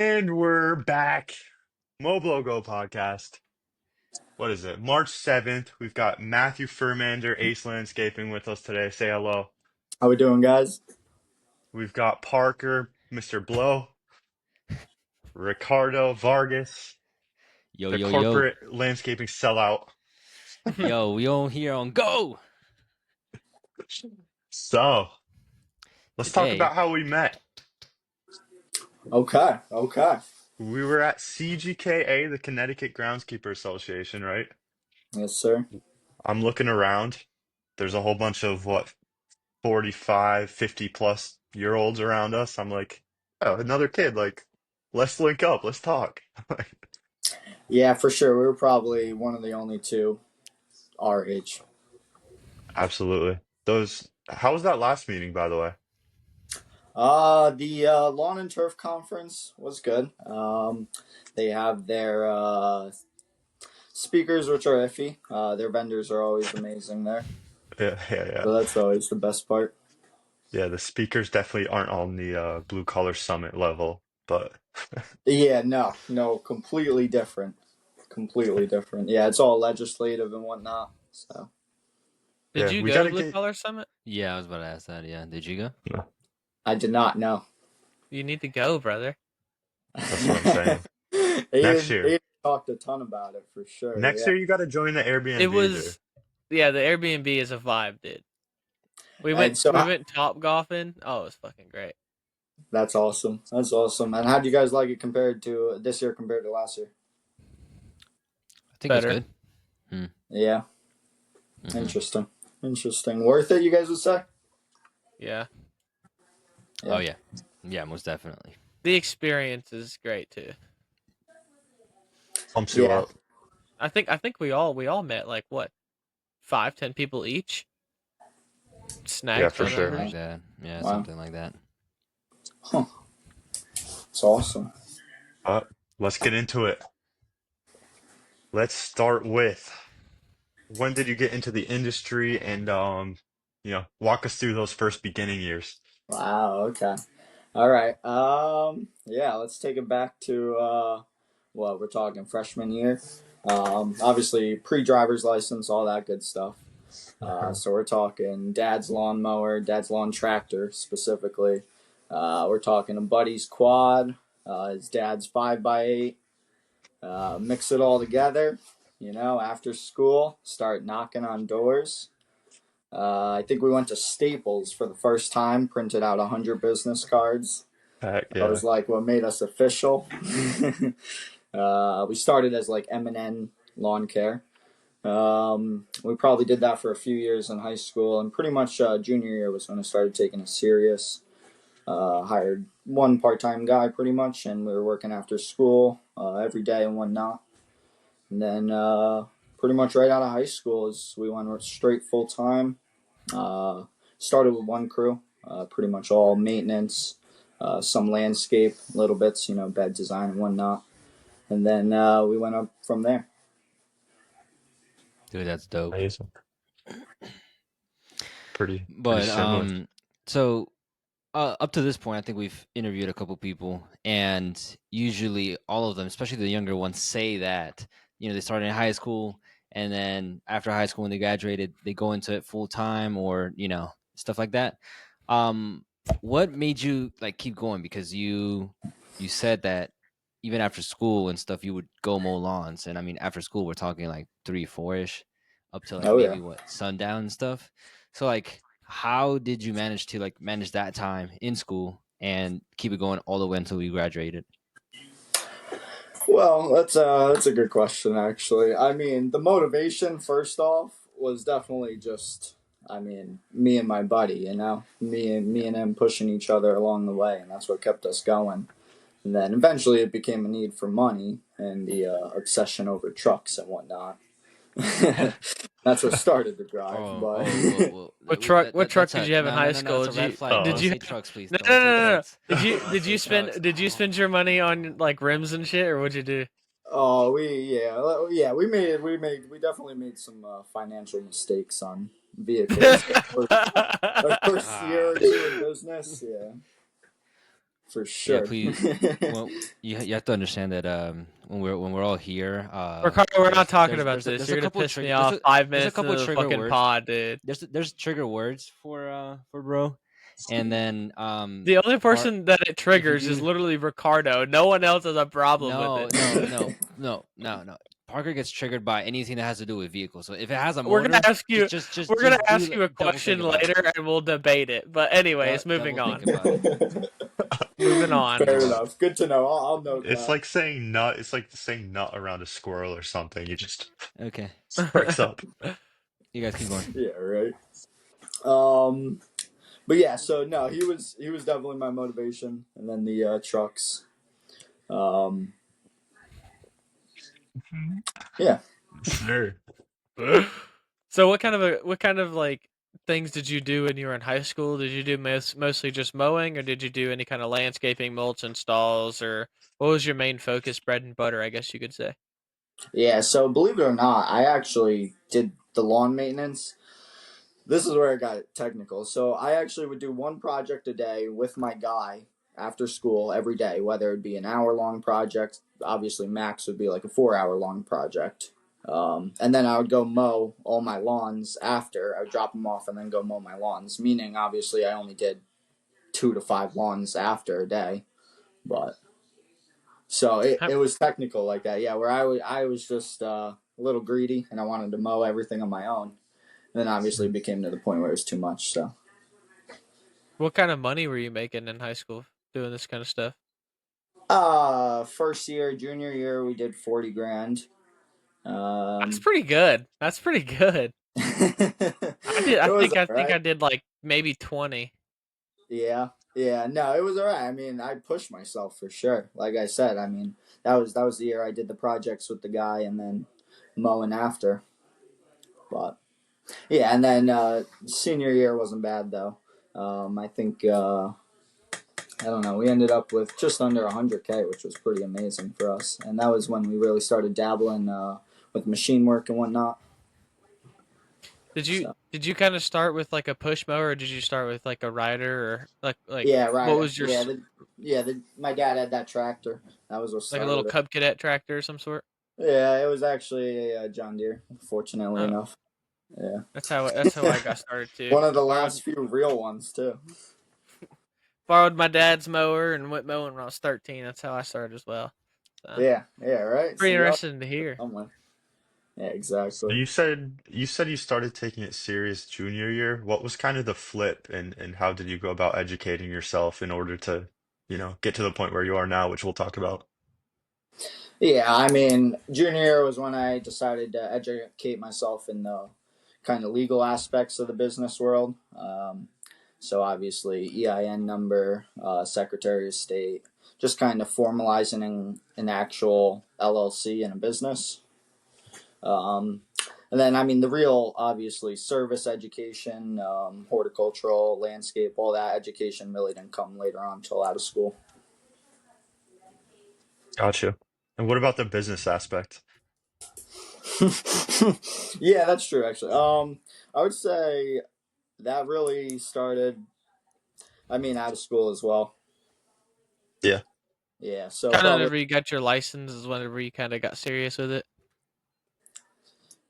And we're back. Mobile Go podcast. What is it? March 7th. We've got Matthew Furmander, Ace Landscaping with us today. Say hello. How we doing, guys? We've got Parker, Mr. Blow, Ricardo Vargas, Yo, the yo, yo. corporate landscaping sellout. Yo, we on here on Go! So, let's talk Today, about how we met. Okay. We were at CGKA, the Connecticut Groundskeeper Association, right? Yes, sir. I'm looking around. There's a whole bunch of 45, 50 plus year olds around us. I'm like, oh, another kid. Like, let's link up. Let's talk. Yeah, for sure. We were probably one of the only two our age. Absolutely. How was that last meeting, by the way? The Lawn and Turf Conference was good. They have their speakers, which are iffy. Their vendors are always amazing there. Yeah. So that's always the best part. Yeah, the speakers definitely aren't on the blue collar summit level, but Yeah, no, completely different. Completely different. Yeah, it's all legislative and whatnot. So Did yeah, you we go to gotta Blue get. Collar Summit? yeah, I was about to ask that. Yeah, did you go? No, I did not know. You need to go, brother. that's what I'm saying. Next They year. talked a ton about it for sure. Next Yeah. year, you gotta join the It Airbnb, dude. was, yeah, the Airbnb is a vibe, dude. We And went so we went top golfing. Oh, it was fucking great. that's awesome. That's awesome. And how do you guys like it compared to this year compared to last year? I think Better. it was good. Yeah. Mhm. Interesting. Worth it, you guys would say? Yeah. Yeah. Oh, yeah. Yeah, most definitely. The experience is great too. Pumps you Yeah. up. I think we all met like what, 5-10 people each. Snagged Yeah, for phone sure. Something numbers. like that. Yeah, Wow. something like that. Huh. It's awesome. Let's get into it. Let's start with when did you get into the industry and walk us through those first beginning years. Wow, okay. All right. Yeah, let's take it back to what we're talking freshman year. Obviously pre-driver's license, all that good stuff. So we're talking dad's lawnmower, dad's lawn tractor specifically. We're talking a buddy's quad, his dad's 5x8. Mix it all together, after school, start knocking on doors. I think we went to Staples for the first time, printed out 100 business cards. Heck That yeah. was like what made us official. We started as like M&N Lawn Care. We probably did that for a few years in high school, and pretty much junior year was when I started taking it serious. Hired one part-time guy pretty much, and we were working after school every day and whatnot. And then pretty much right out of high school is we went straight full-time. Started with one crew, pretty much all maintenance, some landscape, little bits, bed design and whatnot. And then we went up from there. Dude, that's dope. Amazing. Pretty But, similar. so up to this point, I think we've interviewed a couple people, and usually all of them, especially the younger ones, say that they started in high school, and then after high school when they graduated, they go into it full time, or stuff like that. What made you like keep going? Because you said that even after school and stuff, you would go mow lawns, and I mean after school we're talking like 3-4ish, up to like Oh, maybe yeah. sundown and stuff. So like, how did you manage to like manage that time in school and keep it going all the way until you graduated? Well, that's a good question, actually. I mean, the motivation, first off, was definitely just, me and my buddy, me and him pushing each other along the way, and that's what kept us going. And then eventually it became a need for money and the obsession over trucks and whatnot. That's what started the drive. But What truck did you have in high school? That's a red flag. Did Don't you say trucks, please. No, Don't no, say no, no, no. trucks. Did you Say spend trucks. did you spend your money on like rims and shit, or what'd you do? oh, we definitely made some financial mistakes on vehicles. Our first year or two in business, yeah. for Yeah, sure. please. Well, you have to understand that when we're all here, Ricardo, we're not talking about this. there's You're a gonna couple piss trigger me off there's a 5 minutes couple into the trigger fucking words. pod, dude. There's trigger words for bro, and then The only part person that it if you triggers is do literally Ricardo. No one else has a problem with no it. no no no no no. Parker gets triggered by anything that has to do with vehicles. So if it has a We're gonna motor, ask you. We're gonna just ask do you a don't think question about it. later, and we'll debate it. But anyways, moving Double think on. about it. Moving on. Fair Uh, enough. Good to know. I'll note It's that. like saying nut. It's like saying nut around a squirrel or something. You just okay, perks up. you guys keep going. Yeah, right. Um, but yeah, so no, he was definitely my motivation, and then the trucks. Um, yeah. Sure. So what kind of like things did you do when you were in high school? Did you do mostly just mowing, or did you do any kind of landscaping, mulch installs, or what was your main focus, bread and butter, I guess you could say? Yeah, so believe it or not, I actually did the lawn maintenance. This is where it got technical. So I actually would do one project a day with my guy after school every day, whether it be an hour long project. Obviously, max would be like a 4 hour long project. And then I would go mow all my lawns after. I would drop them off and then go mow my lawns, meaning obviously I only did 2 to 5 lawns after a day. But so it was technical like that, yeah, where I was just a little greedy and I wanted to mow everything on my own. And then obviously it became to the point where it was too much. So What kind of money were you making in high school doing this kind of stuff? first year, junior year, we did 40 grand. That's Um, pretty good. That's pretty good. I did. it was I all think I right. did like maybe 20. Yeah, yeah. No, it was all right. I mean, I pushed myself for sure. Like I said, I mean, that was the year I did the projects with the guy, and then mowing after. But yeah, and then senior year wasn't bad though. I think I don't know. We ended up with just under 100K, which was pretty amazing for us, and that was when we really started dabbling with machine work and whatnot. So Did you kind of start with like a push mower, or did you start with like a rider, or yeah, what right. was your My dad had that tractor. That was what like a little started it. Cub Cadet tractor of some sort? Yeah, it was actually a John Deere. Fortunately Oh, enough. Yeah, that's how I got started too. one of the last few real ones too. Borrowed my dad's mower and went mowing when I was 13. That's how I started as well. So Yeah, yeah, right. pretty See, you all interesting to hear. somewhere. Yeah, So exactly. you said you started taking it serious junior year. What was kind of the flip and how did you go about educating yourself in order to, get to the point where you are now, which we'll talk about. Yeah, I mean, junior year was when I decided to educate myself in the kind of legal aspects of the business world. So obviously, EIN number, Secretary of State, just kind of formalizing an actual LLC in a business. Um, and then, I mean, the real, obviously, service education, horticultural, landscape, all that education really didn't come later on until out of school. Gotcha. And what about the business aspect? Yeah, that's true, actually. I would say that really started, I mean, out of school as well. Yeah, Yeah, so Kind of probably, whenever you got your license is whenever you kind of got serious with it.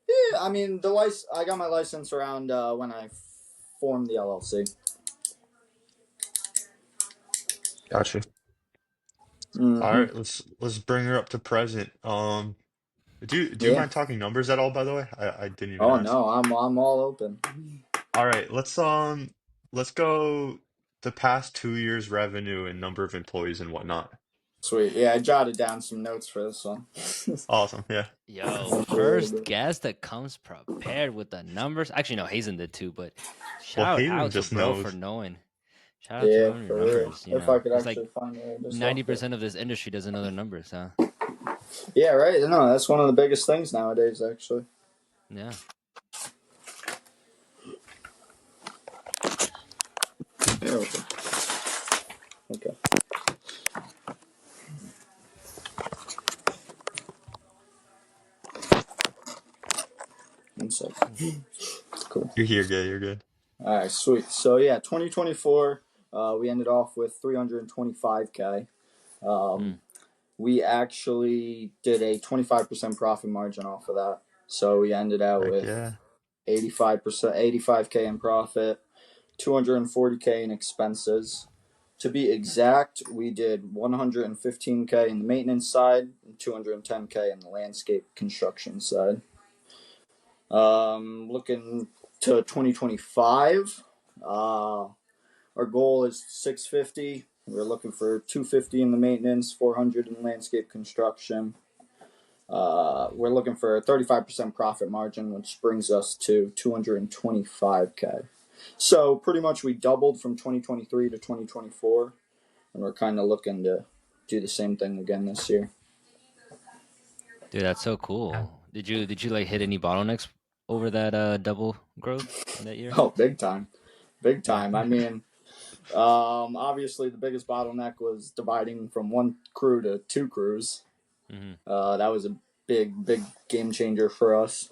yeah, I mean, I got my license around when I formed the LLC. gotcha. All Mm-hmm. right, let's bring her up to present. Do you Yeah. mind talking numbers at all, by the way? I didn't even Oh ask. no, I'm all open. All right, let's go the past 2 years revenue and number of employees and whatnot. Sweet. Yeah, I jotted down some notes for this one. Awesome. Yeah. Yo, Went through a little first bit. guest that comes prepared with the numbers. Actually, no, Hazen did too, but Well, shout Hayden out to just bro for knows. knowing. Shout out to Yeah, knowing your for real. numbers. If I could It's like actually find where I just left it. 90% of this industry doesn't know their numbers, huh? Yeah, right. No, that's one of the biggest things nowadays, actually. Yeah. Yeah, okay. Okay. One second. Cool. You're here, good. You're good. All right, sweet. So yeah, 2024. We ended off with 325K. Mm. We actually did a 25% profit margin off of that. So we ended out Heck with yeah. 85%, 85K in profit, 240K in expenses. To be exact, we did 115K in the maintenance side and 210K in the landscape construction side. Looking to 2025, our goal is 650. We're looking for 250 in the maintenance, 400 in landscape construction. We're looking for a 35% profit margin, which brings us to 225K. So pretty much we doubled from 2023 to 2024, and we're kind of looking to do the same thing again this year. Dude, that's so cool. Did you like hit any bottlenecks over that double growth in that year? Oh, big time, big Yeah. time. I mean, obviously the biggest bottleneck was dividing from one crew to two crews. Hmm. That was a big game changer for us.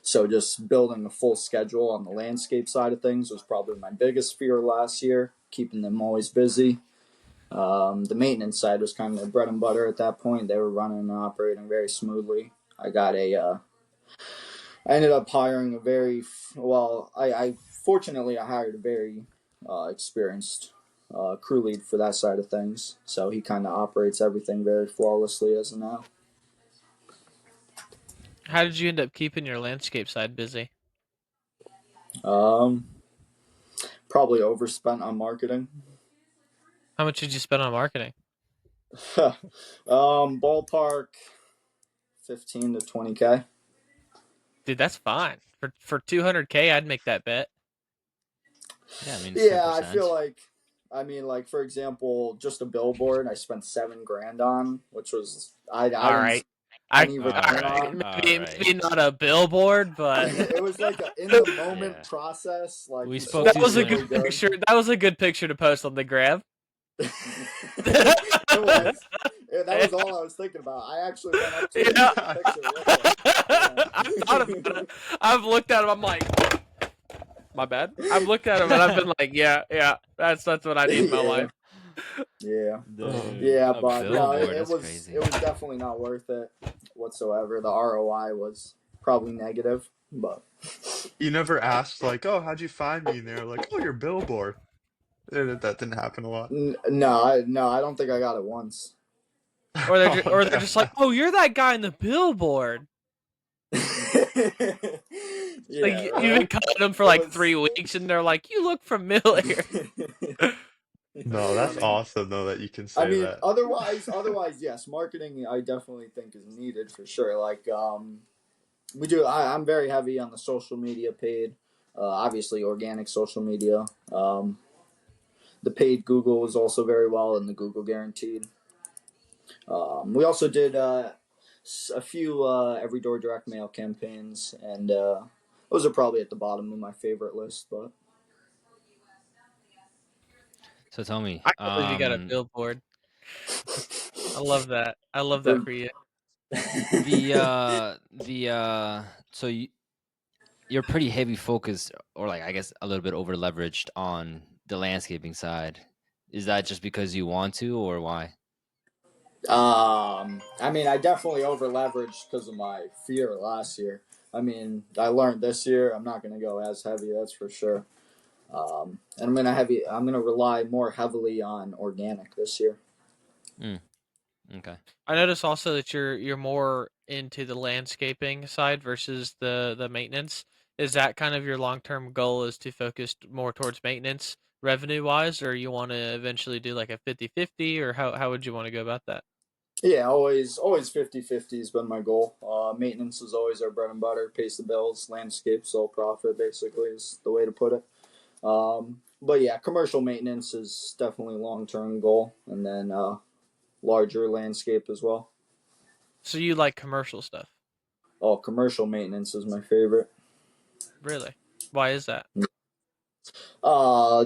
So just building a full schedule on the landscape side of things was probably my biggest fear last year, keeping them always busy. The maintenance side was kind of bread and butter at that point. They were running and operating very smoothly. I ended up hiring a very well. I fortunately I hired a very experienced crew lead for that side of things. So he kind of operates everything very flawlessly as of now. How did you end up keeping your landscape side busy? Um, Probably overspent on marketing. How much did you spend on marketing? Ballpark 15 to 20K. Dude, that's fine. For 200K, I'd make that bet. Yeah, I mean it's ten Yeah, I feel percent. like, I mean, like for example, just a billboard I spent 7 grand on, which was I All didn't right. see any All All return right, right. on. all Maybe right. not a billboard, but It was like a in the moment Yeah, process. Like we we spoke sold that too was a soon. really good good. picture. That was a good picture to post on the gram. It was. Yeah, that was all I was thinking about. I actually went up to it and Yeah. took a picture with it. I thought about it. I've looked at him. I'm like, my bad. I've looked at him and I've been like, yeah, that's what I need in my Yeah, life. yeah, Dude, yeah. a But no, billboard, that's it crazy. was definitely not worth it whatsoever. The ROI was probably negative, but You never asked like, oh, how'd you find me? And they're like, oh, your billboard. That didn't happen a lot. no, I don't think I got it once. Oh Or they're just like, no. oh, you're that guy in the billboard. Like Yeah, you've been right. calling them for It like was. 3 weeks, and they're like, you look familiar. No, that's Funny. awesome though that you can I say mean, that. otherwise, yes, marketing I definitely think is needed for sure. Like, we do. I'm very heavy on the social media paid. Obviously, organic social media. The paid Google is also very well, and the Google guaranteed. We also did a few every door direct mail campaigns, and those are probably at the bottom of my favorite list. But So tell me, I can't believe you got a billboard. I love that. I love that for for you. so you're pretty heavy focused, or like I guess a little bit over leveraged on the landscaping side. Is that just because you want to, or why? I mean, I definitely over leveraged because of my fear last year. I mean, I learned this year I'm not going to go as heavy. That's for sure. And I'm gonna rely more heavily on organic this year. Mm, okay. I notice also that you're more into the landscaping side versus the maintenance. Is that kind of your long term goal is to focus more towards maintenance revenue wise, or you want to eventually do like a 50-50, or how would you want to go about that? Yeah, always 50-50 has been my goal. Maintenance is always our bread and butter, pays the bills. Landscape, sole profit, basically is the way to put it. But yeah, commercial maintenance is definitely a long term goal, and then larger landscape as well. So you like commercial stuff. Oh, commercial maintenance is my favorite. Really? Why is that?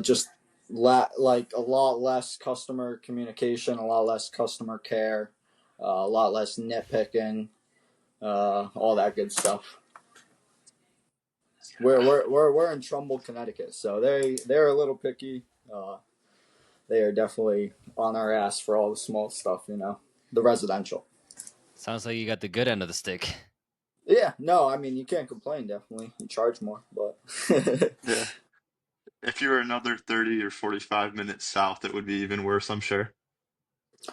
Just like a lot less customer communication, a lot less customer care, a lot less nitpicking, all that good stuff. We're in Trumbull, Connecticut, so they're a little picky. They are definitely on our ass for all the small stuff, the residential. Sounds like you got the good end of the stick. Yeah, no, I mean you can't complain. Definitely, you charge more, but Yeah. If you were another 30 or 45 minutes south, it would be even worse, I'm sure.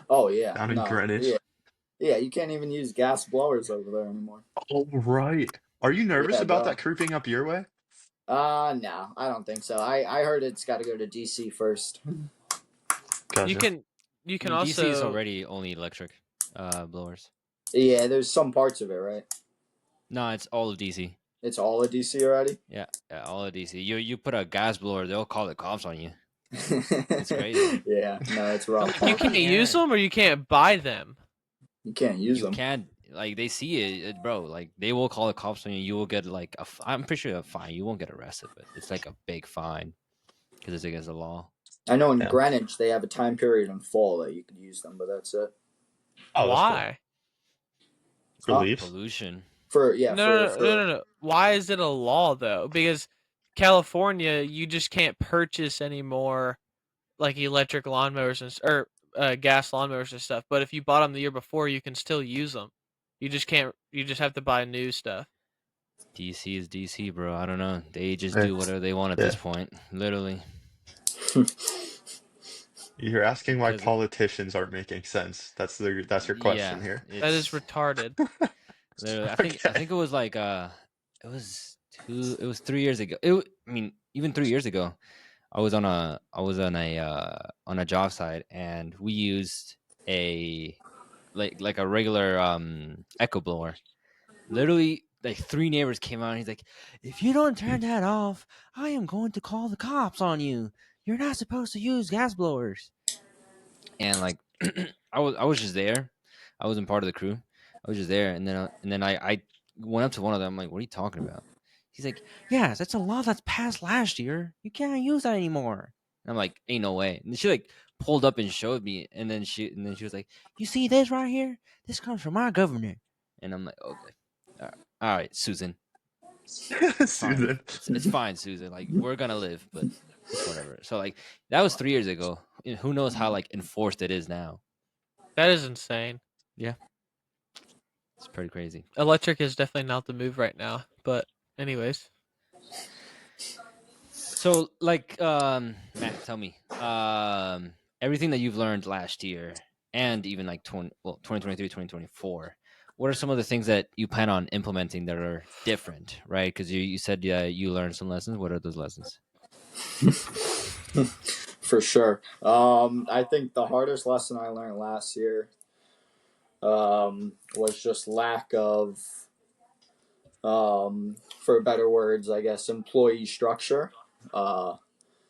oh yeah, Down in no, Greenwich. yeah, yeah, you can't even use gas blowers over there anymore. Oh, right. Are you nervous Yeah, about bro. that creeping up your way? No, I don't think so. I heard it's got to go to DC first. You Gotcha. can you I can mean, DC is also already only electric blowers. Yeah, there's some parts of it, right? No, it's all of DC. It's all a DC already. Yeah, yeah, all of DC. You put a gas blower, they'll call the cops on you. It's crazy. Yeah, no, it's rough. Don't you poke can't me, use Aaron. them or you can't buy them. You can't use You them. can't like they see bro. Like they will call the cops on you. You will get like I'm pretty sure a fine. You won't get arrested, but it's like a big fine because it's against the law. I know in Yeah. Greenwich they have a time period in fall that you could use them, but that's it. Oh, that's cool. Why? Huh? Relief. Pollution. No. Why is it a law though? Because California, you just can't purchase any more like electric lawnmowers or gas lawnmowers and stuff. But if you bought them the year before, you can still use them. You just can't. You just have to buy new stuff. DC is DC, bro. I don't know. They just Yeah. do whatever they want at Yeah. this point. Literally. You're asking why Because politicians aren't making sense. That's your yeah, question here. That is it's retarded. literally. I Okay. think it was like it was 3 years ago. I mean, even 3 years ago, I was on a job site and we used a like a regular echo blower. Literally, like three neighbors came out and he's like, "If you don't turn that off, I am going to call the cops on you. You're not supposed to use gas blowers." And like I was just there. I wasn't part of the crew. I was just there, and then I went up to one of them. I'm like, "What are you talking about?" He's like, "Yes, that's a law that's passed last year. You can't use that anymore." And I'm like, "Ain't no way." And she like pulled up and showed me, and then she was like, "You see this right here? This comes from our governor." And I'm like, "Okay, all right, Susan, fine. Susan. It's fine, Susan. Like we're gonna live, but it's whatever." So like that was 3 years ago. And who knows how like enforced it is now? That is insane. Yeah, it's pretty crazy. Electric is definitely not the move right now. But anyways, So like Matt, tell me. Everything that you've learned last year and even like 2023, 2024. What are some of the things that you plan on implementing that are different, right? Because you said you learned some lessons. What are those lessons? For sure. I think the hardest lesson I learned last year was just lack of, for better words, I guess, employee structure.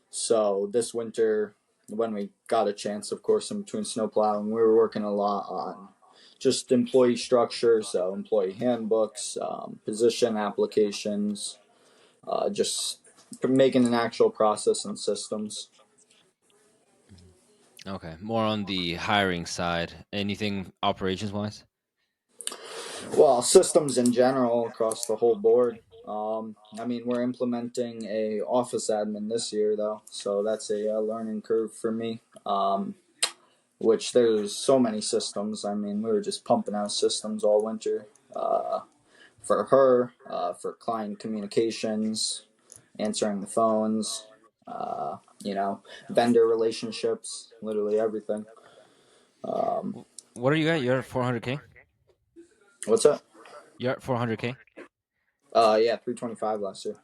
So this winter, when we got a chance, of course, in between snowplowing, we were working a lot on just employee structure, so employee handbooks, position applications, just making an actual process and systems. Okay, more on the hiring side. Anything operations wise? Well, systems in general across the whole board. I mean, we're implementing a office admin this year, though, so that's a learning curve for me. Which there's so many systems. I mean, we were just pumping out systems all winter for her, for client communications, answering the phones, vendor relationships, literally everything. Um, What are you at? You're at 400K. what's up? You're at 400K. Yeah, 325 last year.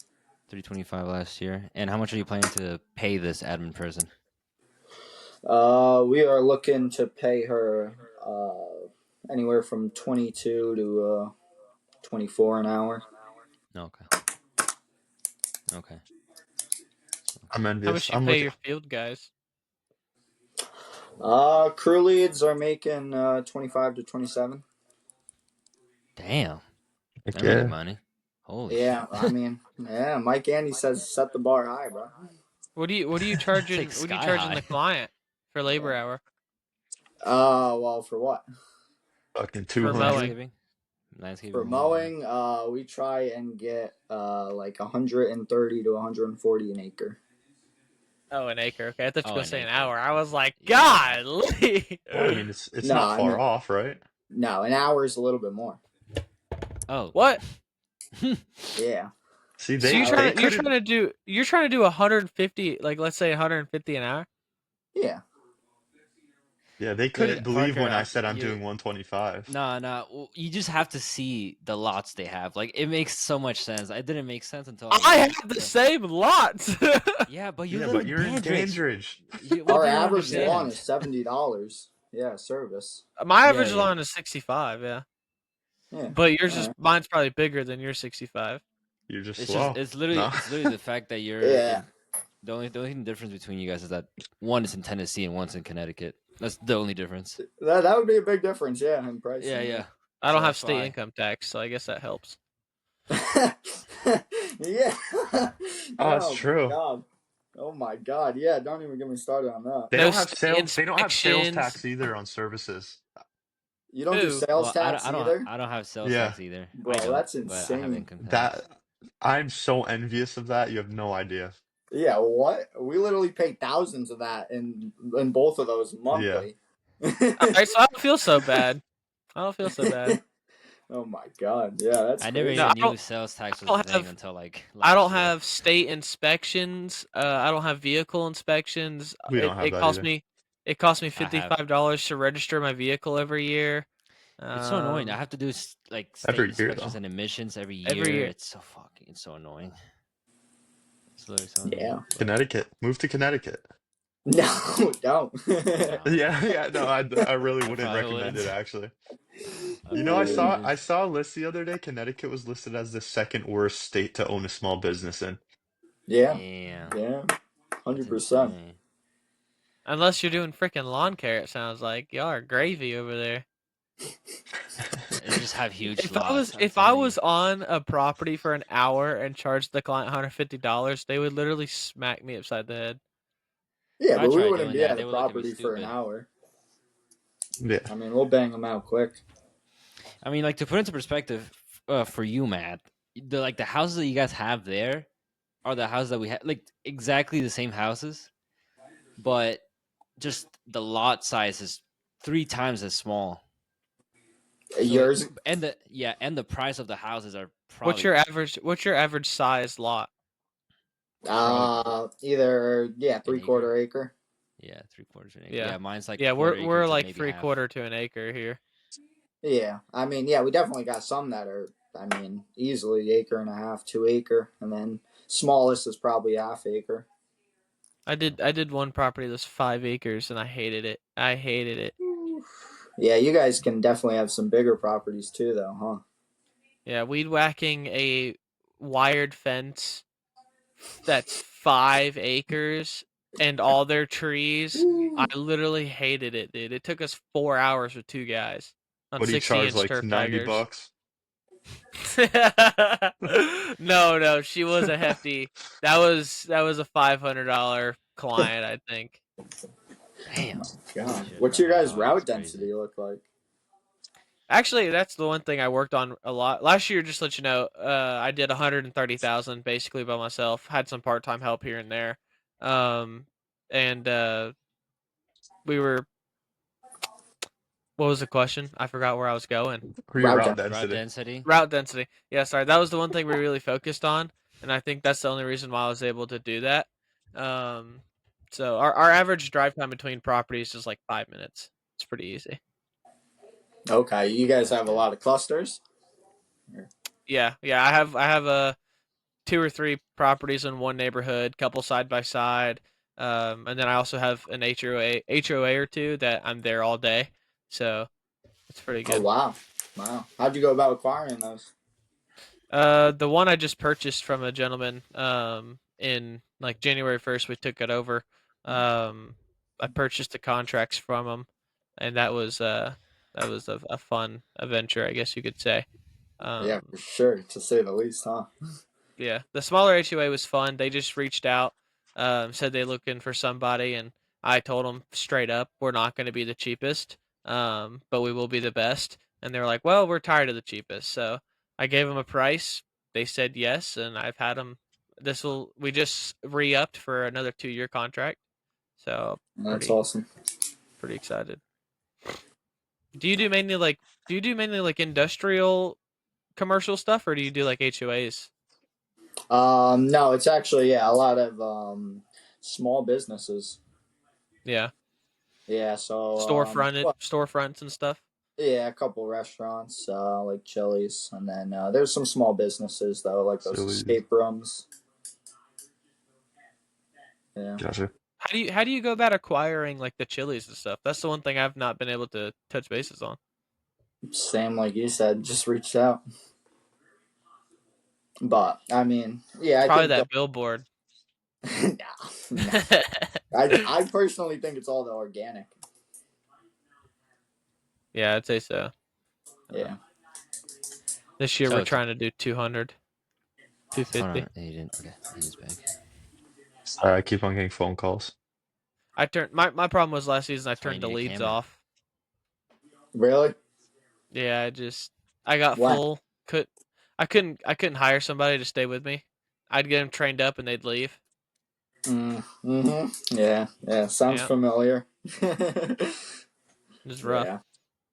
325 last year. And how much are you planning to pay this admin person? We are looking to pay her anywhere from 22 to 24 an hour. Okay. Okay. I'm how envious. much you I'm pay looking. your field guys? Crew leads are making 25 to 27. Damn. Heck They're making yeah. money. Holy Yeah, shit. I mean, yeah, Mike Andy says set the bar high, bro. What are you It's like charging? What are you sky charging high. the client for Yeah. labor hour Well, for what? Fucking for 200. mowing? Landscaping. Landscaping For mowing. mowing, we try and get like 130 to 140 an acre. Oh, an acre. Okay, I thought you Oh, were gonna an say an acre. hour. I was like, Yeah. golly. Well, I mean, it's No, not I far mean off, right? no, an hour is a little bit more. Oh. What? Yeah. See, So they I they like couldn't. you're trying to do 150, like let's say 150 an hour. yeah. Yeah, they Dude, couldn't believe Parker, when I said I'm you doing 125. nah. You just have to see the lots they have. Like it makes so much sense. It didn't make sense until I I went. have the So same lots. yeah, but you Yeah, live but in you're in Dandridge. Dandridge. What Our do you average lawn understand? is $70. Yeah, service. My Yeah, average yeah. lawn is 65, yeah. Yeah. But yours All is right. mine's probably bigger than your 65. You're just It's just slow. No. it's literally the fact that you're Yeah. in the only difference between you guys is that one is in Tennessee and one's in Connecticut. That's the only difference. That would be a big difference, yeah, in Yeah, pricing. yeah. I So don't have that's state why. income tax, so I guess that helps. Yeah. Yeah. Oh, it's Oh my true. god. Oh my god. Yeah, don't even get me started on that. They No don't have state sales. They don't have sales inspections. tax either on services. You don't do Who? sales Well, tax either? I don't have sales Yeah, tax either. I Bro, don't, that's but I have insane. income tax. that I'm so envious of that. You have no idea. Yeah, what? We literally pay thousands of that in both of those Yeah. monthly. Alright, so I don't feel so bad. I don't feel so bad. Oh my god. Yeah, that's I never No, crazy. even knew sales tax was a I don't thing have until like I last don't year. have state inspections. I don't have vehicle inspections. We don't have that either. It costs me I have. $55 to register my vehicle every year. It's so annoying. I Um, have to do like state Every year inspections though. and emissions every every year. year. It's so annoying. It's literally so annoying. Yeah. But Connecticut. Move to Connecticut. No, don't. no, Yeah, yeah. No, I really I wouldn't probably recommend it wouldn't. actually. I You know, probably I wouldn't. saw a list the other day. Connecticut was listed as the second worst state to own a small business in. Yeah. Damn, Yeah. that's 100%. insane. Unless you're doing freaking lawn care, it sounds like y'all are gravy over there. They just have huge If I was lots. I'm if I telling you. was on a property for an hour and charged the client $150, they would literally smack me upside the head. Yeah, If I but we tried wouldn't doing be that, at they a would look at me property for an stupid. hour. Yeah. I mean, we'll bang them out quick. I mean, like to put into perspective, for you, Matt, the houses that you guys have there are the houses that we have, like exactly the same houses, but just the lot size is 3 times as small. So Yours, and the price of the houses are What's probably your average? What's your average size lot? probably either, yeah, an three acre. quarter acre. Yeah, 3/4 an acre. Yeah, Yeah, mine's like yeah, quarter acre we're to like maybe three half. quarter to an acre here. Yeah, I mean, yeah, we definitely got some that are, I mean, easily acre and a half, 2 acre, and then smallest is probably half acre. I did one property that's 5 acres and I hated it. I hated it. Yeah, you guys can definitely have some bigger properties too, though, huh? Yeah, weed whacking a wired fence that's 5 acres and all their trees. I literally hated it, dude. It took us 4 hours with two guys on What do you charge? 60-inch Like turf 90 tigers. bucks? No, she was a hefty. That was a $500 client, I think. Damn. God, Shit, what's your guys' $500 is route crazy. density look like? Actually, that's the one thing I worked on a lot last year. Just to let you know, I did 130,000 basically by myself. Had some part-time help here and there, and we were. What was the question? I forgot where I was going. For your Route route density. Route density. density. Route density. Yeah, sorry. That was the one thing we really focused on, and I think that's the only reason why I was able to do that. Um, so our average drive time between properties is like 5 minutes. It's pretty easy. Okay, you guys That's have a good. lot of clusters. Yeah, yeah. I have a two or three properties in one neighborhood, couple side by side, and then I also have an HOA or two that I'm there all day. So it's pretty Oh good. wow, wow. How'd you go about acquiring those? The one I just purchased from a gentleman in like January 1st, we took it over. I purchased the contracts from him, and that was a fun adventure, I guess you could say. Yeah, Um, for sure, to say the least, huh? yeah, the smaller HOA was fun. They just reached out, said they're looking for somebody, and I told them straight up, we're not going to be the cheapest, but we will be the best. and they were like, "Well, we're tired of the cheapest." So I gave them a price. They said yes, and I've had them. We just re-upped for another 2-year contract, so That's pretty awesome. pretty excited. Do you do mainly like industrial commercial stuff, or do you do like HOAs? No, it's actually a lot of small businesses. Yeah, Yeah, so storefronts and stuff. yeah, a couple restaurants like Chili's, and then there's some small businesses though, like those Silly. escape rooms. Yeah, Gotcha. How do you go about acquiring like the chilies and stuff? That's the one thing I've not been able to touch bases on. same like you said, just reached out. But I mean, yeah, It's I probably think the that billboard. no. I personally think it's all the organic. Yeah, I'd say so. Uh, Yeah. this year we're So trying to do 200, hold 250. on, Aiden. Okay, Aiden's back. Sorry, I keep on getting phone calls. I turned my problem was last season I That's why you turned the need a leads camera. off. Really? Yeah, I got When? full. I couldn't hire somebody to stay with me. I'd get them trained up and they'd leave. Mm-hmm. Yeah. Yeah. Sounds Yeah, familiar. it was rough. Yeah.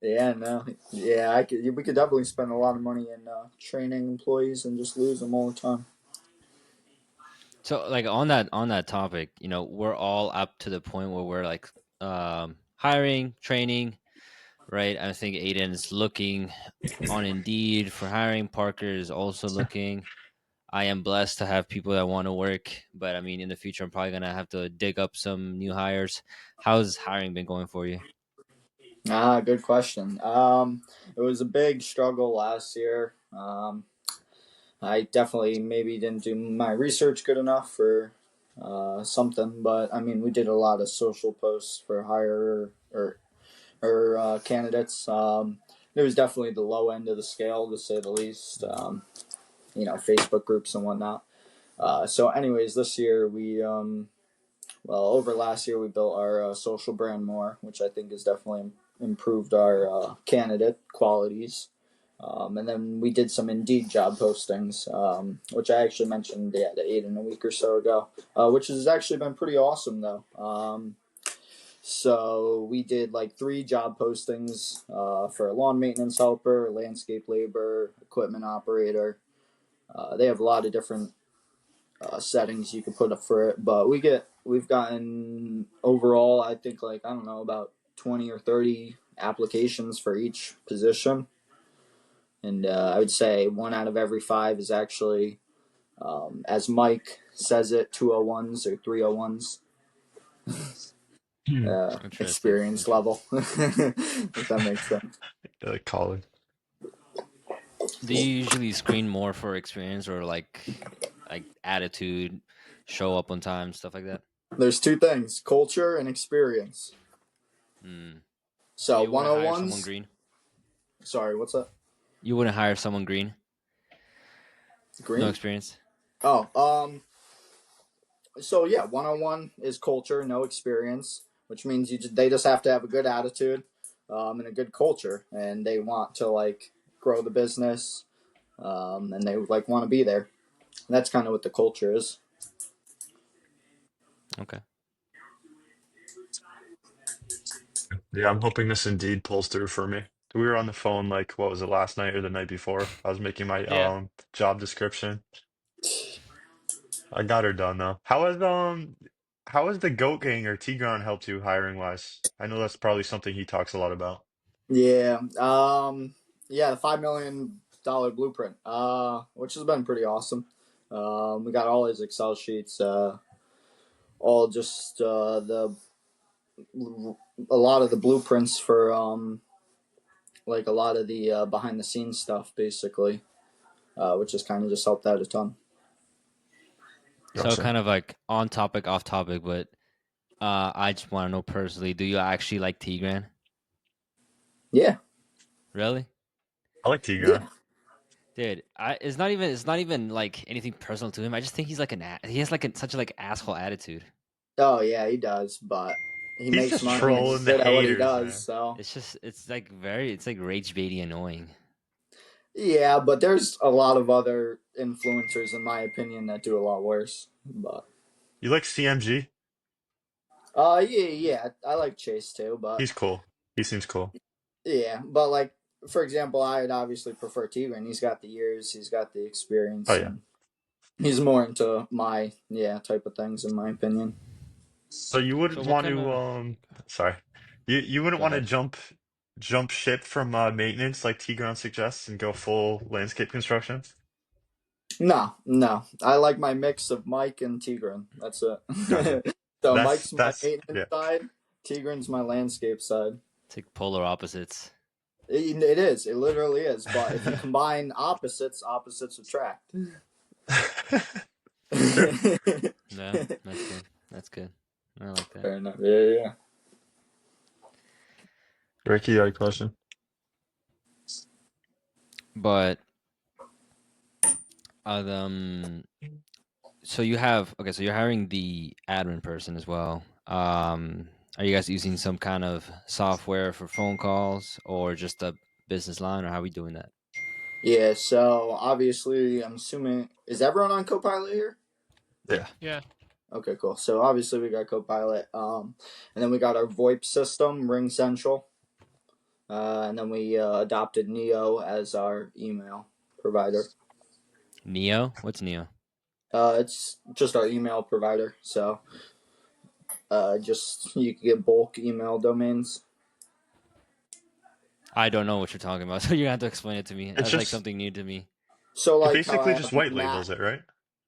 Yeah. No. Yeah. We could definitely spend a lot of money in training employees and just lose them all the time. So like on that topic, we're all up to the point where we're like hiring, training, right? I think Aiden's looking on Indeed for hiring. Parker is also looking. I am blessed to have people that want to work, but I mean, in the future, I'm probably gonna have to dig up some new hires. How's hiring been going for you? Good question. It was a big struggle last year. I definitely maybe didn't do my research good enough for something, but I mean, we did a lot of social posts for hire or candidates. It was definitely the low end of the scale, to say the least. Facebook groups and whatnot. So, anyways, this year over last year, we built our social brand more, which I think has definitely improved our candidate qualities. And then we did some Indeed job postings, which I actually mentioned to Aiden a week or so ago, which has actually been pretty awesome, though. So we did like 3 job postings for a lawn maintenance helper, landscape labor, equipment operator. They have a lot of different settings you can put up for it, but we've gotten overall, I think, like, I don't know, about 20 or 30 applications for each position, and I would say 1 out of every 5 is actually, as Mike says it, 201s or 301s Interesting. experience Interesting. level, if that makes sense. Calling. Do you usually screen more for experience or like attitude, show up on time, stuff like that? There's 2 things: culture and experience. Hmm. So So you wouldn't hire someone 101s. green? Sorry, what's that? You wouldn't hire someone green? No Green? experience? Oh, so yeah, 101 is culture, no experience, which means they just have to have a good attitude, and a good culture, and they want to like grow the business, and they like want to be there. And that's kind of what the culture is. Okay. Yeah, I'm hoping this Indeed pulls through for me. We were on the phone like what was it last night or the night before? I was making my Yeah. job description. I got her done though. How has the Goat Gang or Tigran helped you hiring wise? I know that's probably something he talks a lot about. Yeah, yeah, the $5 million blueprint, which has been pretty awesome. We got all his Excel sheets, all just the a lot of the blueprints for like a lot of the behind the scenes stuff, basically, which has kind of just helped out a ton. So Gotcha. kind of like on topic, off topic, but I just want to know personally, do you actually like Tigran? Yeah, Really? I like yeah. Tigran. Dude, it's not even like anything personal to him. I just think he's like he has like such a like asshole attitude. Oh yeah, he does, but he He's makes just money and he's trolling the good at what he haters, does. man. So It's like rage baity annoying. yeah, but there's a lot of other influencers, in my opinion, that do a lot worse. But You like CMG? yeah, I like Chase too. But He's cool. He seems cool. yeah, but like for example, I'd obviously prefer Tigran. He's got the years, he's got the Oh experience, yeah. and he's more into my type of things, in my opinion. So you So wouldn't what want kind to of sorry. You wouldn't Go want to ahead. jump ship from maintenance like Tigran suggests and go full landscape construction? No, no, I like my mix of Mike and Tigran. That's Gotcha. it. So That's Mike's my that's maintenance yeah. side, Tigran's my landscape side. It's like polar opposites. It is. It literally is. But if you combine opposites, opposites attract. Sure. Yeah, that's good. That's good. I like that. Fair enough. Yeah, yeah. Ricky, you had a question? But so you have okay, so you're hiring the admin person as well. Are you guys using some kind of software for phone calls or just a business line, or how are we doing that? Yeah. So obviously, I'm assuming is everyone on Copilot here? Yeah. Yeah. Yeah. Okay, cool. So obviously we got Copilot, and then we got our VoIP system, Ring Central, and then we adopted Neo as our email provider. Neo? What's Neo? It's just our email provider. So just you can get bulk email domains. I don't know what you're talking about, so you're gonna have to explain it to me. It's That's like just something new to me. So it like how I basically have just white Nat, labels it, right?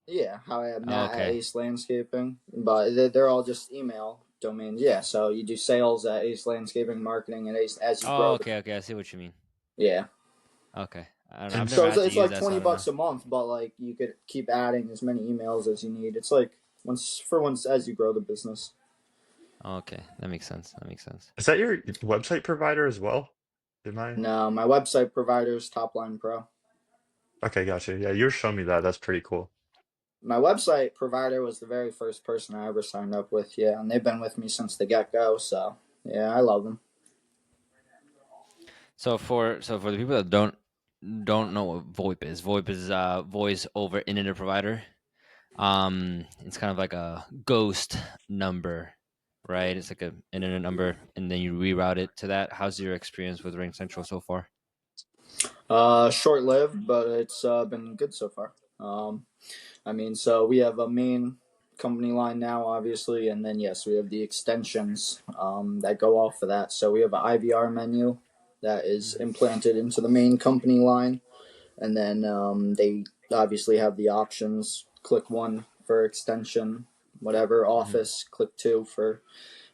yeah, how I have Oh, Nat at okay. Ace Landscaping, but they're all just email domains. Yeah, so you do sales at Ace Landscaping, marketing at Ace as you Oh, grow. okay, okay. I see what you mean. Yeah, Okay. I don't know. And I've never so had to it's use like that, so I 20 don't know. bucks a month, but like you could keep adding as many emails as you need. It's like once as you grow the business. Oh, okay, that makes sense. That makes sense. is that your website provider as well? Am I? No, my website provider is Topline Pro. Okay, gotcha. Yeah, you were showing me that. That's pretty cool. My website provider was the very first person I ever signed up with. Yeah, and they've been with me since the get go. So yeah, I love them. So for the people that don't know what VoIP is voice over internet provider. It's kind of like a ghost number, right? It's like a internet number, and then you reroute it to that. How's your experience with Ring Central so far? Short lived, but it's been good so far. I mean, so we have a main company line now, obviously, and then yes, we have the extensions that go off of that. So we have an IVR menu that is Mhm. implanted into the main company line, and then they obviously have the options. Click one for extension, whatever Mhm. office. Click two for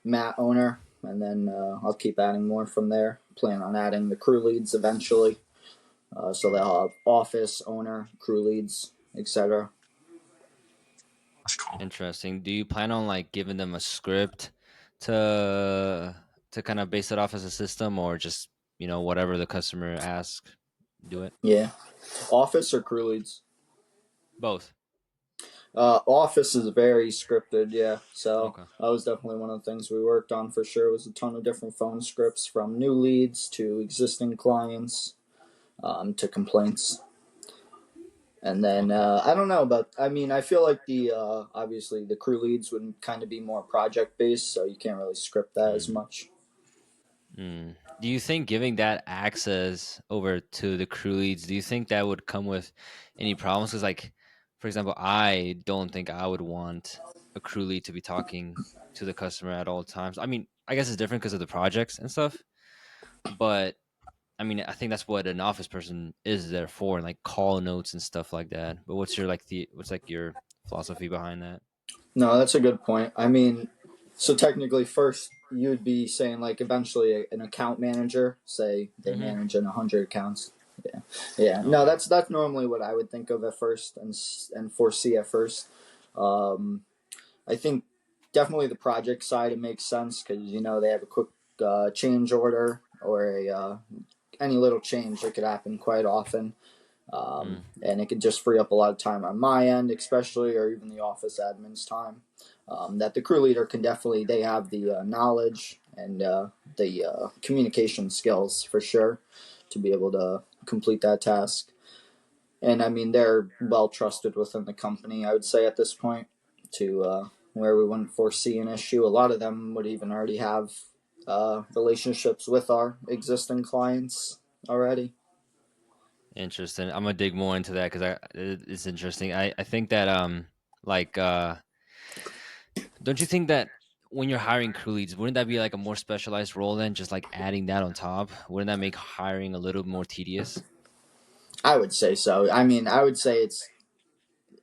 Matt owner, and then I'll keep adding more from there. Plan on adding the crew leads eventually. So they'll have office, owner, crew leads, etc. That's cool. Interesting. Do you plan on like giving them a script to kind of base it off as a system, or just whatever the customer asks, do it? Yeah. Office or crew leads? Both. Office is very scripted, yeah. So Okay. that was definitely one of the things we worked on for sure. Was a ton of different phone scripts from new leads to existing clients to complaints. And then Okay. I don't know, but I mean, I feel like the obviously the crew leads would kind of be more project based, so you can't really script that as Mm. much. Mm. Do you think giving that access over to the crew leads, do you think that would come with any problems? Because, like, for example, I don't think I would want a crew lead to be talking to the customer at all times. I mean, I guess it's different because of the projects and stuff, but I mean, I think that's what an office person is there for, and like call notes and stuff like that. But what's like your philosophy behind that? No, that's a good point. I mean, so technically, first you'd be saying like eventually an account manager, say they Mm-hmm. manage 100 accounts. Yeah, yeah. No, Okay. that's normally what I would think of at first and foresee at first. Um, I think definitely the project side it makes sense because they have a quick change order or a any little change that could happen quite often. Mm, And it could just free up a lot of time on my end, especially, or even the office admin's time. That the crew leader can definitely, they have the knowledge and the communication skills for sure to be able to complete that task. And I mean, they're well trusted within the company, I would say, at this point, to where we wouldn't foresee an issue. A lot of them would even already have relationships with our existing clients already. interesting. I'm gonna dig more into that because it's interesting. I think that like don't you think that when you're hiring crew leads, wouldn't that be like a more specialized role than just like adding that on top? Wouldn't that make hiring a little more tedious? I would say so. I mean, I would say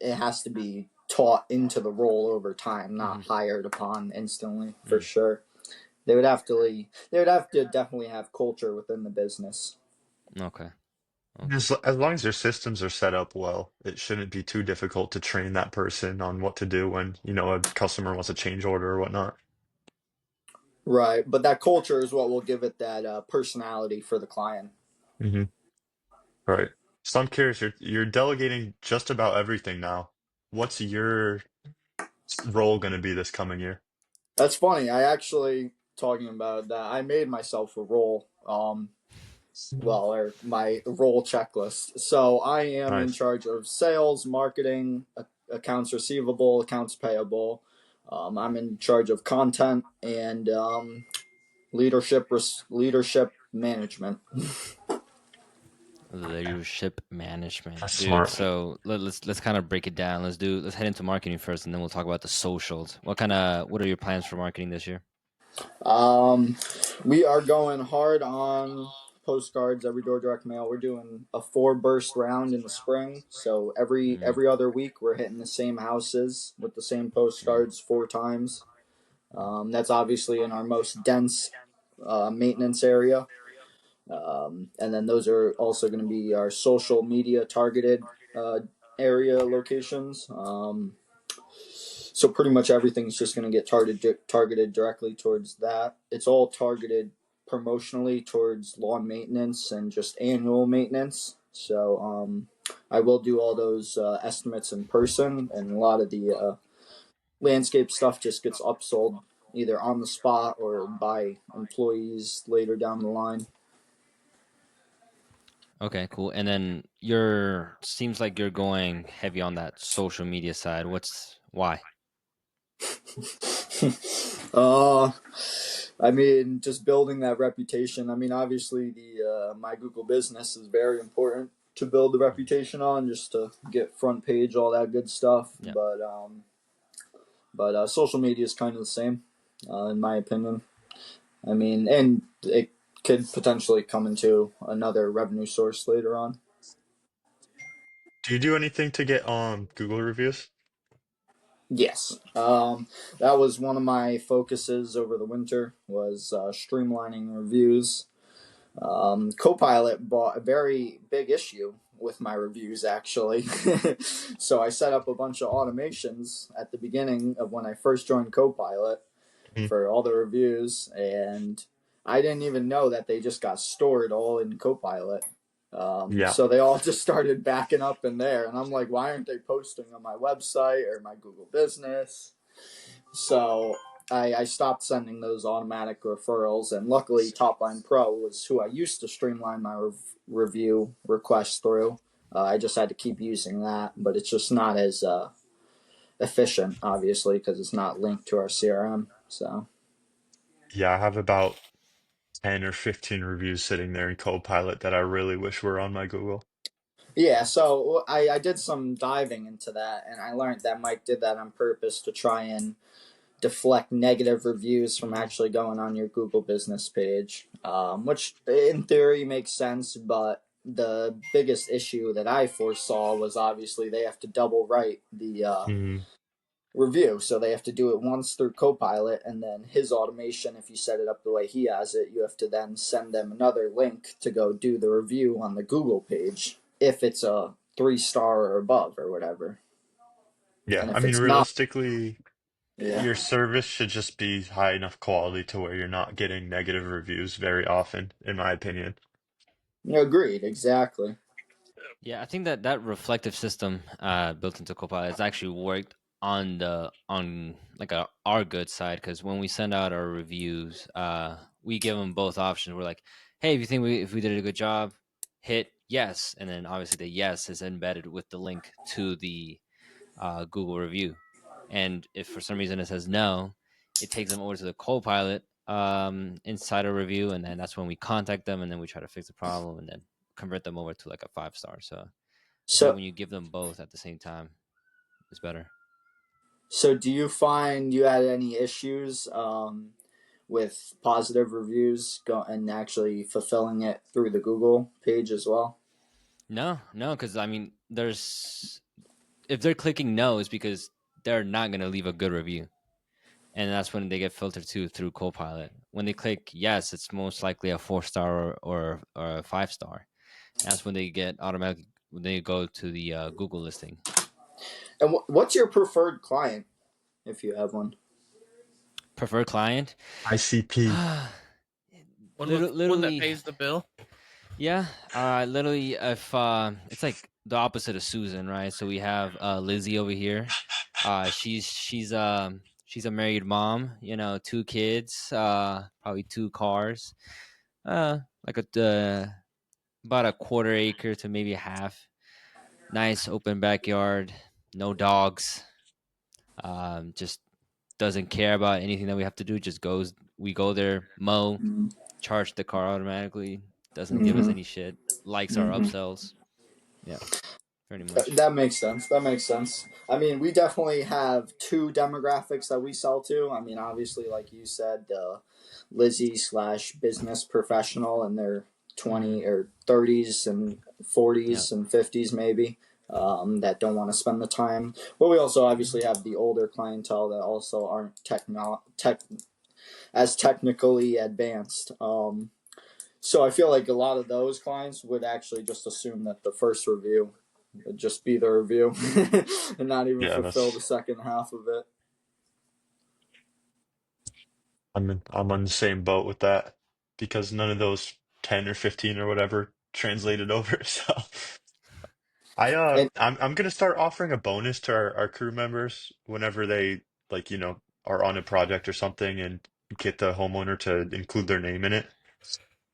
it has to be taught into the role over time, not Hmm. hired upon instantly for Mm, sure. They would have to definitely have culture within the business. okay. Okay. As long as their systems are set up well, it shouldn't be too difficult to train that person on what to do when, a customer wants a change order or whatnot. Right, but that culture is what will give it that personality for the client. Hmm. Right. So I'm curious, you're delegating just about everything now. What's your role going to be this coming year? That's funny. I actually talking about that. I made myself a role. Well, or my role checklist. So I am in Nice. charge of sales, marketing, accounts receivable, accounts payable. I'm in charge of content and leadership management. Leadership management, That's dude. smart. So let's kind of break it down. Let's head into marketing first, and then we'll talk about the socials. What are your plans for marketing this year? Um, we are going hard on postcards, every door direct mail. We're doing a 4 burst round in the spring, so Mm, every other week we're hitting the same houses with the same mm. postcards 4 times. That's obviously in our most dense maintenance area. And then those are also going to be our social media targeted uh, area locations. So pretty much everything's just going to get targeted directly towards that. It's all targeted promotionally towards lawn maintenance and just annual maintenance. So I will do all those estimates in person, and a lot of the landscape stuff just gets upsold either on the spot or by employees later down the line. Okay, cool. And then you're seems like you're going heavy on that social media side. What's why? uh, I mean, just building that reputation. I mean, obviously, the my Google business is very important to build the Mm, reputation on, just to get front page, all that good stuff. yeah. But social media is kind of the same, in my opinion. I mean, and it could potentially come into another revenue source later on. Do you do anything to get Google reviews? Yes, that was one of my focuses over the winter was streamlining reviews. Copilot bought a very big issue with my reviews, actually. So I set up a bunch of automations at the beginning of when I first joined Copilot Mhm. for all the reviews, and I didn't even know that they just got stored all in Copilot. Yeah. So they all just started backing up in there, and I'm like, why aren't they posting on my website or my Google Business? So I stopped sending those automatic referrals, and luckily, Topline Pro was who I used to streamline my review requests through. I just had to keep using that, but it's just not as efficient, obviously, because it's not linked to our CRM. So Yeah, I have about 10 or 15 reviews sitting there in Copilot that I really wish were on my Google. yeah, so I did some diving into that, and I learned that Mike did that on purpose to try and deflect negative reviews from Hmm. actually going on your Google business page, which in theory makes sense. But the biggest issue that I foresaw was obviously they have to double write the Hmm. review. So they have to do it once through Copilot, and then his automation, if you set it up the way he has it, you have to then send them another link to go do the review on the Google page if it's a 3 star or above or whatever. Yeah, And I if mean, it's not, realistically, yeah, your service should just be high enough quality to where you're not getting negative reviews very often, in my opinion. agreed, exactly. Yeah, I think that reflective system built into Copilot has actually worked on like our good side, because when we send out our reviews, we give them both options. We're like, hey, if you think if we did a good job, hit yes, and then obviously the yes is embedded with the link to the Google review. And if for some reason it says no, it takes them over to the Copilot inside a review, and then that's when we contact them, and then we try to fix the problem, and then convert them over to like a 5 star. So I think So, when you give them both at the same time, it's better. so do you find you had any issues with positive reviews and actually fulfilling it through the Google page as well? No, no, because I mean, if they're clicking no, it's because they're not gonna leave a good review, and that's when they get filtered to through Copilot. When they click yes, it's most likely a 4 star or a 5 star. And that's when they get automatic when they go to the Google listing. And what's your preferred client if you have one? Preferred client, ICP. One that literally, pays the bill. yeah. Literally, if it's like the opposite of Susan, right? So we have Lizzie over here. She's a married mom. 2 kids, probably 2 cars. Like about a quarter acre to maybe a half. Nice open backyard. No dogs. Just doesn't care about anything that we have to do. Just goes. We go there, mow, Mm-hmm. charge the car automatically. Doesn't give us Mm-hmm. any shit. Likes our Mm-hmm. upsells. Yeah, pretty much. That makes sense. That makes sense. I mean, we definitely have two demographics that we sell to. I mean, obviously, like you said, Lizzie slash business professional in their Mm-hmm. 20 or 30s and Yeah. 40s and 50s, maybe, that don't want to spend the time. But we also Mm-hmm. obviously have the older clientele that also aren't as technically advanced. So I feel like a lot of those clients would actually just assume that the first review would just be the review and not even Yeah, fulfill that's the second half of it. I'm on the same boat with that because none of those 10 or 15 or whatever translated over. So And I'm gonna start offering a bonus to our crew members whenever they like, are on a project or something and get the homeowner to include their name in it.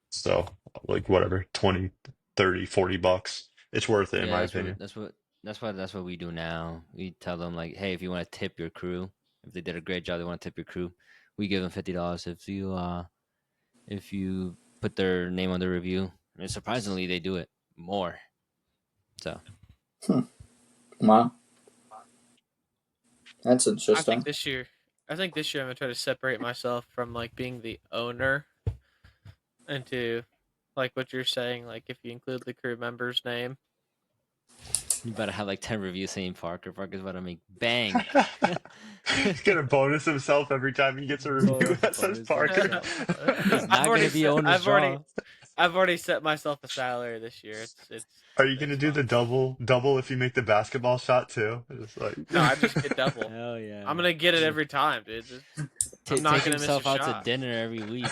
So like whatever, 20, 30, $40. It's worth it in Yeah, my that's what opinion. that's what that's what we do now. We tell them like, hey, if you want to tip your crew, if they did a great job, they want to tip your crew. We give them $50 if you put their name on the review. And surprisingly, they do it more. So hmm, wow, that's I think interesting. this year, I think this year I'm gonna try to separate myself from like being the owner into like what you're saying. Like if you include the crew member's name, you better have like 10 reviews saying Parker. Parker's about to make bank. He's gonna bonus himself every time he gets a review that says Bonus Parker. himself. It's not gonna be owner's I've already draw. I've already set myself a salary this year. Are you gonna It's do fine. the double if you make the basketball shot too? It's like No, I just get double. Hell I'm yeah. gonna get it Just every time, dude. I'm not take gonna miss a himself out to shot. dinner every week.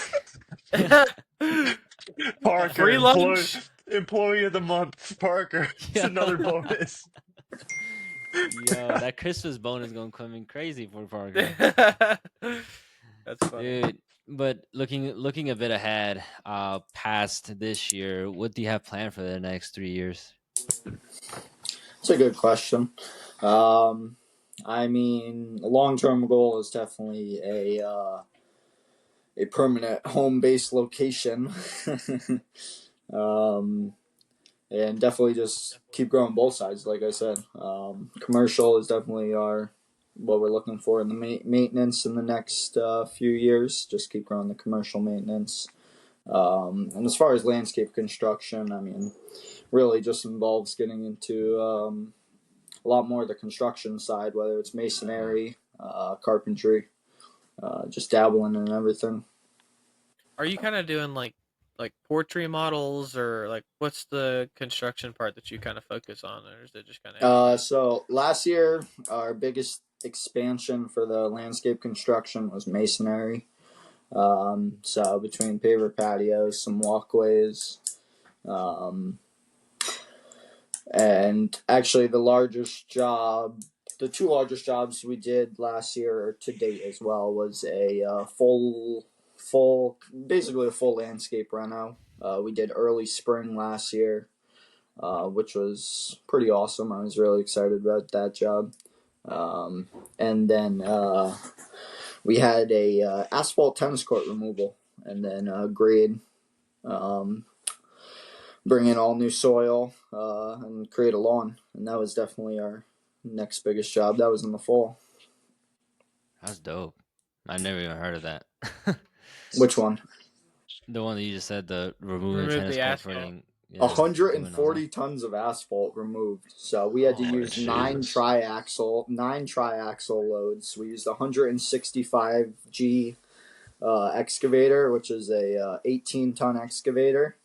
Parker, Free lunch. employee of the month, Parker. It's Yeah. another bonus. Yo, that Christmas bonus gonna come in crazy for Parker. That's funny. Dude, but looking a bit ahead, past this year, what do you have planned for the next 3 years? It's a good question. Um, I mean, a long-term goal is definitely a permanent home-based location. um, and definitely just keep growing both sides. Like I said, commercial is definitely our what we're looking for in the maintenance in the next few years. Just keep growing the commercial maintenance. And as far as landscape construction, I mean, really just involves getting into a lot more of the construction side, whether it's masonry, carpentry, just dabbling in everything. Are you kind of doing like portrait models, or like what's the construction part that you kind of focus on, or is it just kind of everything? So last year, our biggest expansion for the landscape construction was masonry. So between paver patios, some walkways, um, And actually, the two largest jobs we did last year to date as well was a basically a full landscape reno. We did early spring last year, which was pretty awesome. I was really excited about that job. And then we had a asphalt tennis court removal, and then grade, um, bring in all new soil, and create a lawn. And that was definitely our next biggest job. That was in the fall. That's dope. I never even heard of that. Which one? The one that you just said, the removing Remove tennis the court asphalt. footing. Yeah, doing all that. 140 tons of asphalt removed. So we had to Oh, use Jesus. nine triaxle loads. We used 165G excavator, which is a 18-ton excavator.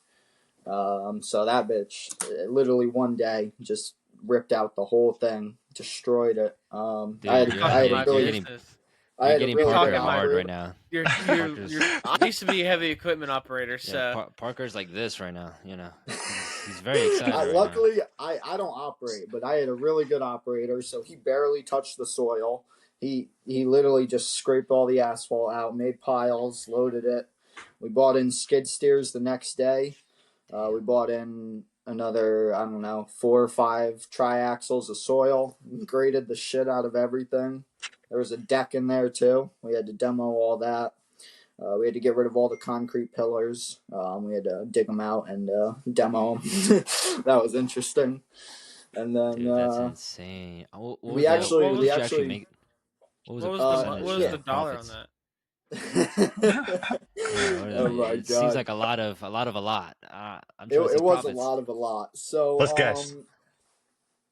So that bitch, literally one day, just ripped out the whole thing, destroyed it. Dude, I had, you're, I Talking had a my you're really, getting business. I you're had a getting really Parker good Talking my- hard right operator. now. You're Parker's, I used to be a heavy equipment operator, yeah, so Parker's like this right now. You know, he's very excited right now. Luckily, I don't operate, but I had a really good operator, so he barely touched the soil. He literally just scraped all the asphalt out, made piles, loaded it. We bought in skid steers the next day. We bought in another, I don't know, 4 or 5 triaxles of soil, graded the shit out of everything. There was a deck in there too. We had to demo all that. We had to get rid of all the concrete pillars. We had to dig them out and demo them. That was interesting. And then Dude, that's insane. we actually what we did you actually actually make? What was what the was the percentage what was the dollar profits? on that? Oh my It seems god! like a lot of a lot. I'm It, trying to see it was profits. a lot. So Let's guess.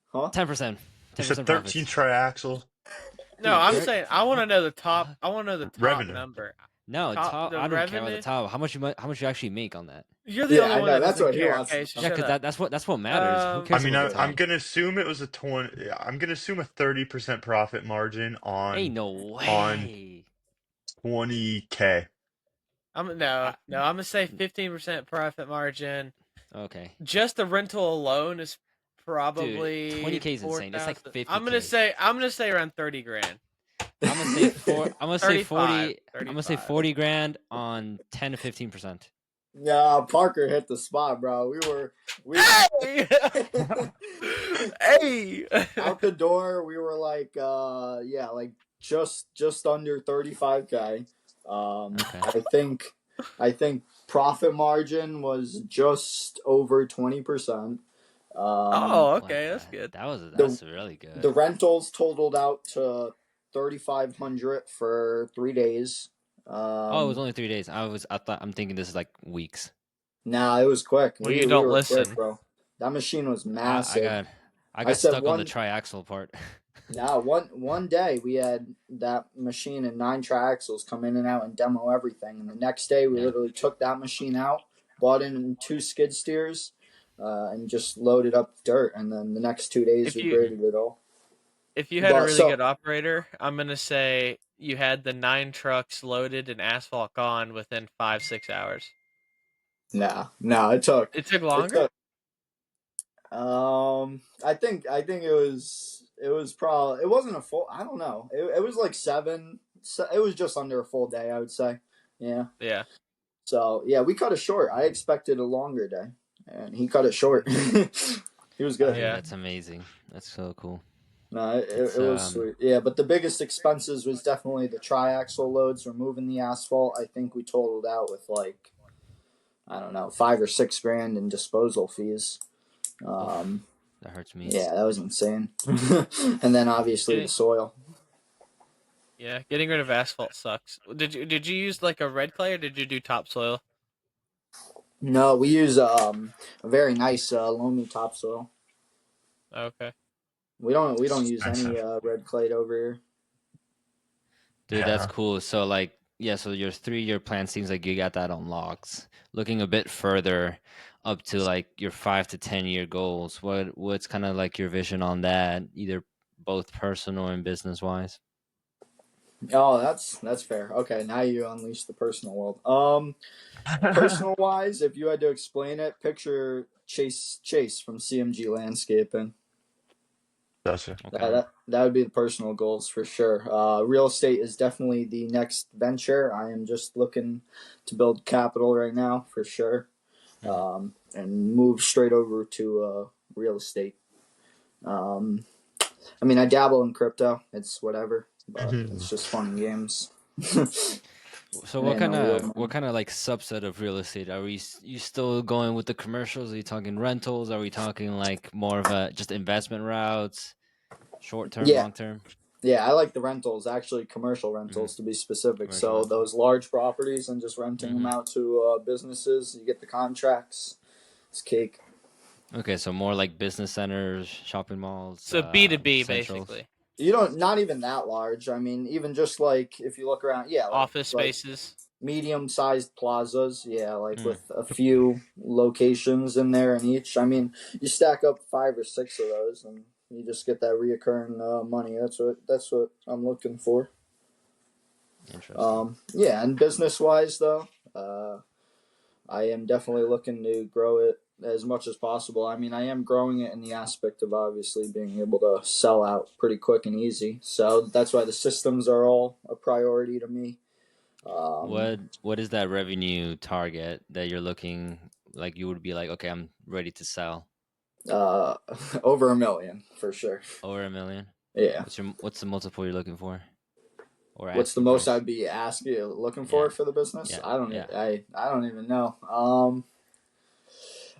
huh? 10%. You said 10% 13 profits. triaxle No, Dude, I'm thir- saying I want to know the top. I want to know the top revenue. number. No, top. The I don't care about the revenue. top. How much you actually make on that? You're the Yeah, only I one know. that That's doesn't what he care. wants to Okay, so Yeah, know. because shut up. that's what matters. Who I cares mean, about the I'm top? gonna assume it was a 20. I'm gonna assume a 30% profit margin Ain't no on way. 20K. I, I'm gonna say 15% profit margin. okay, Just the rental alone is dude, probably 20K is insane. It's like 4,000. 50K. I'm gonna say around 30 grand. I'm gonna say four. I'm gonna say 35. 40. I'm gonna say 35. 40 grand on 10 to 15%. Yeah, Parker hit the spot, bro. We Hey! Hey! out the door. We were like, yeah, like just under 35K. Okay. I think profit margin was just over 20%. Oh, What okay, the? that's good. That's really good. The rentals totaled out to 3,500 for 3 days. Oh, it was only 3 days. I'm thinking this is like weeks. Nah, it was quick. Well, you We don't were quick, listen. bro. That machine was I, I massive. got I I got said stuck on the one. triaxle part. Now one day we had that machine and 9 triaxles come in and out and demo everything, and the next day we Yeah. literally took that machine out, bought in 2 skid steers, and just loaded up dirt, and then the next 2 days If we you graded it all. if you had a But really so good operator, I'm gonna say you had the 9 trucks loaded and asphalt gone within 5-6 hours. nah, It took it longer. took. I think it was probably, it wasn't a full. I don't know. It was like 7. So it was just under a full day, I would say. Yeah. Yeah. So yeah, we cut it short. I expected a longer day, and he cut it short. He was good. Dude, Yeah. that's amazing. That's so cool. No, It's it was sweet. Yeah, but the biggest expenses was definitely the triaxle loads, removing the asphalt. I think we totaled out with like, I don't know, 5 or 6 grand in disposal fees. Oof, that hurts me. Yeah, that was insane. And then obviously the Getting, soil. getting rid of asphalt sucks. Did you use like a red clay or did you do topsoil? No, we use a very nice loamy topsoil. Okay. We don't use any Expensive. red clay over here. Dude, that's Yeah. cool. So like, yeah, so your 3-year plan seems like you got that on locks. Looking a bit further up to like your 5 to 10 year goals, what's kind of like your vision on that, either both personal and business wise? Oh, that's fair. Okay, now you unleash the personal world. Personal wise, if you had to explain it, picture Chase from CMG Landscaping. Gotcha. Okay. That would be the personal goals for sure. Real estate is definitely the next venture. I am just looking to build capital right now for sure, Mhm. and move straight over to real estate. Um, I mean, I dabble in crypto. It's whatever, but it's just fun and games. So I ain't no real what man. kind of like subset of real estate are you still going with the commercials? Are you talking rentals? Are we talking like more of a just investment routes, short term, Yeah, long term? yeah, I like the rentals, actually commercial Mm-hmm. rentals to be specific. Commercial So rentals. those large properties and just renting them Mm-hmm. out to businesses, you get the contracts. It's cake. Okay, so more like business centers, shopping malls, So B2B centrals. basically, You don't, not even that large. I mean, even just like if you look around, yeah, office like spaces. medium sized plazas, yeah, like Mm, with a few locations in there in each. I mean, you stack up 5 or 6 of those, and you just get that reoccurring money. That's what I'm looking for. interesting. Yeah, and business wise though, I am definitely looking to grow it as much as possible. I mean, I am growing it in the aspect of obviously being able to sell out pretty quick and easy. So that's why the systems are all a priority to me. Um, What is that revenue target that you're looking like you would be like, okay, I'm ready to sell uh, over 1 million for sure. over 1 million? Yeah. What's the multiple you're looking for or What's the asking most price? I'd be asking, looking Yeah, for the business? yeah, I don't. yeah. I don't even know.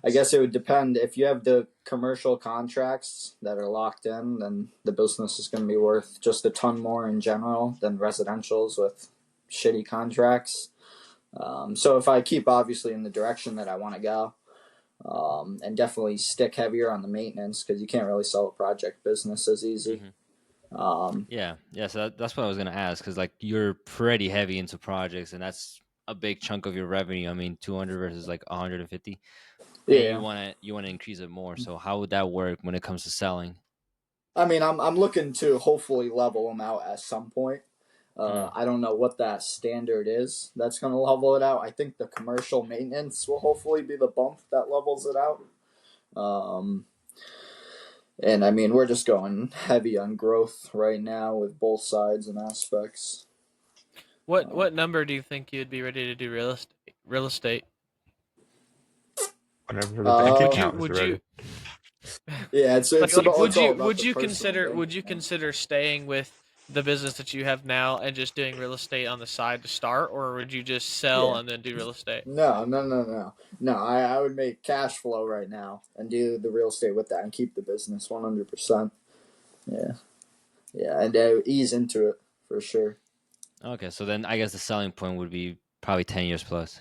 I guess it would depend. If you have the commercial contracts that are locked in, then the business is going to be worth just a ton more in general than residentials with shitty contracts. So if I keep obviously in the direction that I want to go, and definitely stick heavier on the maintenance because you can't really sell a project business as easy. Hmm. Um, Yeah, yeah. So that's what I was gonna ask because like you're pretty heavy into projects, and that's a big chunk of your revenue. I mean, 200 versus like 150, and yeah, you wanna increase it more. So how would that work when it comes to selling? I mean, I'm looking to hopefully level them out at some point. Mm, I don't know what that standard is that's going to level it out. I think the commercial maintenance will hopefully be the bump that levels it out. Um, and I mean, we're just going heavy on growth right now with both sides and aspects. Uh, What number do you think you'd be ready to do real estate? Real estate. Whenever the bank Would uh, you account is would you ready. yeah, like it's all about the personal bank would you account. consider staying with the business that you have now and just doing real estate on the side to start, or would you just sell Yeah. and then do real estate? No. I would make cash flow right now and do the real estate with that and keep the business 100%. Yeah. Yeah. And ease into it for sure. okay, so then I guess the selling point would be probably 10 years plus.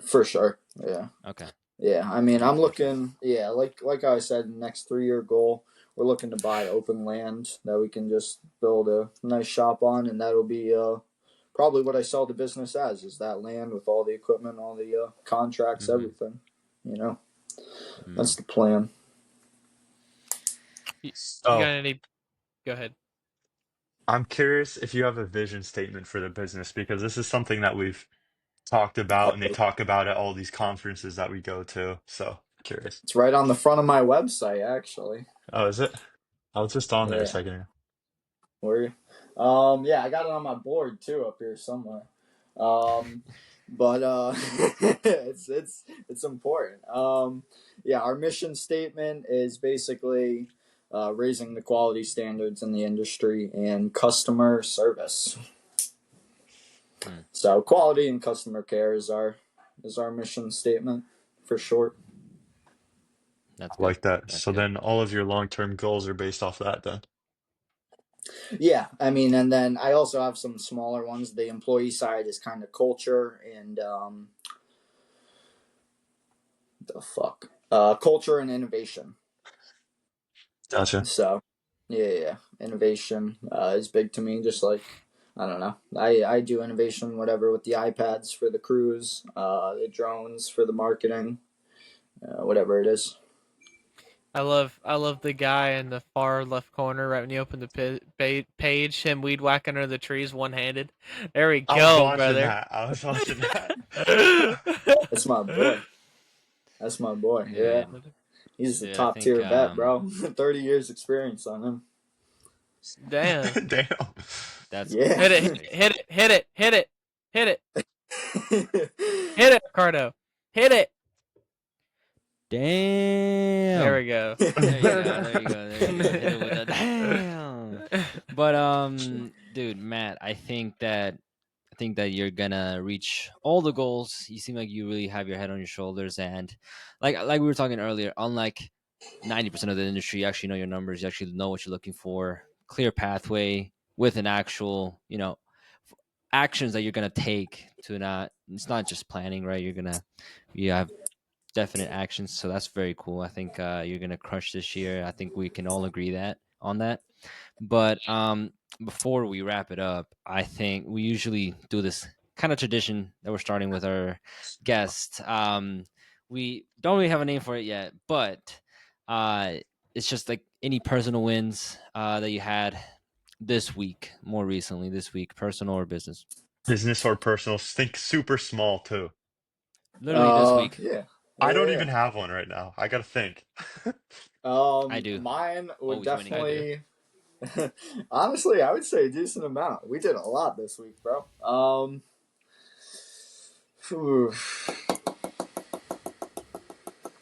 For sure. Yeah. Okay, Yeah. I mean, I'm interesting. looking, yeah, like I said, next 3 year goal, we're looking to buy open land that we can just build a nice shop on. And that'll be probably what I sell the business as is that land with all the equipment, all the contracts, Mm-hmm. everything. You know, Mm. that's the plan. You got So any? Go ahead. I'm curious if you have a vision statement for the business because this is something that we've talked about and they talk about at all these conferences that we go to. So curious. It's right on the front of my website, actually. Oh, is it? I was just on there a Yeah. second ago. Where? Yeah, I got it on my board too up here somewhere. Um, but it's important. Yeah, our mission statement is basically raising the quality standards in the industry and customer service. Mm. So quality and customer care is our mission statement for short. That's I good. like that. That's So good. then all of your long-term goals are based off that then. Yeah, I mean, and then I also have some smaller ones. The employee side is kind of culture and the fuck, culture and innovation. Gotcha. So, yeah, innovation is big to me. Just like I don't know, I do innovation whatever with the iPads for the crews, the drones for the marketing, whatever it is. I love the guy in the far left corner right when you open the page, him weed whacking under the trees one handed. There we I was go, watching brother. that. I was watching that. That's my boy. That's my boy. Yeah, Dude, he's a dude, I top think tier vet, bro. 30 years experience on him. Damn. Damn. that's Yeah. Hit that's it, crazy. hit it, hit it, hit it, hit it, hit it, Ricardo. Hit it. There Damn. we go. There you go. There you go. There you go. Hit it with a damn. But dude, Matt, I think that you're gonna reach all the goals. You seem like you really have your head on your shoulders, and like we were talking earlier, unlike 90% of the industry, you actually know your numbers. You actually know what you're looking for. Clear pathway with an actual, actions that you're gonna take to not. It's not just planning, right? You have definite actions. So that's very cool. I think you're gonna crush this year. I think we can all agree that on that. But before we wrap it up, I think we usually do this kind of tradition that we're starting with our guest. We don't really have a name for it yet, but uh, it's just like any personal wins that you had this week, more recently this week, personal or business. Business or personal? Think super small too. Literally this week, Yeah. I don't Yeah. even have one right now. I gotta think. I do. Mine would Always winning. I do. definitely. Honestly, I would say a decent amount. We did a lot this week, bro. Phew.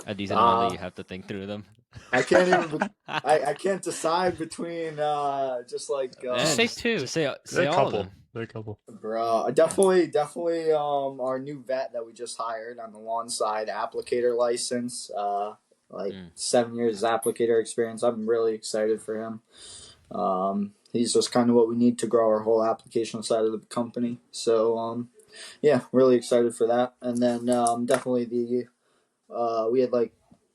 A decent amount that uh, you have to think through them. I can't even. I can't decide between just like Just Man, say just two. just say There are say a all of couple. them. There are a couple. bro. Definitely our new vet that we just hired on the lawn side applicator license. Like Mm. 7 years applicator experience. I'm really excited for him. He's just kind of what we need to grow our whole application side of the company. So yeah, really excited for that. And then definitely we had like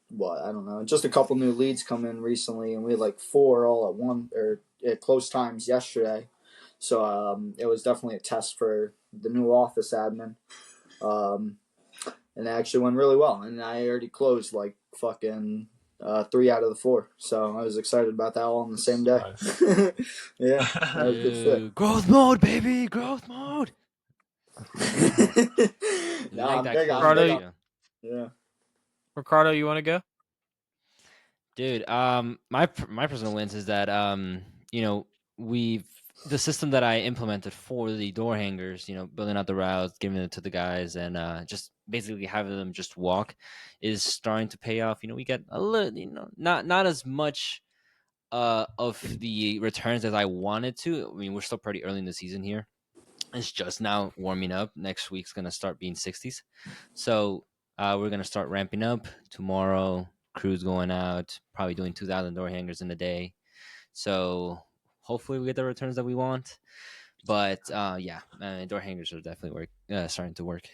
what I don't know, just a couple new leads come in recently, and we had like four all at one or at close times yesterday. So it was definitely a test for the new office admin. Um, and it actually went really well. And I already closed like fucking 3 out of the 4. So I was excited about that all on the same day. Nice. Yeah, that was a good fit. Growth mode, baby, growth mode. We No, like I'm that big. closing I'm big Ricardo, on. ratio. Yeah. Ricardo, you want to go? Dude, my personal wins is that you know, we've the system that I implemented for the door hangers, building out the routes, giving it to the guys, and just basically having them just walk, is starting to pay off. We get a little, not as much of the returns as I wanted to. I mean, we're still pretty early in the season here. It's just now warming up. Next week's gonna start being 60s, so we're gonna start ramping up tomorrow. Crew's going out, probably doing 2,000 door hangers in a day. So hopefully we get the returns that we want. But yeah, door hangers are definitely starting to work.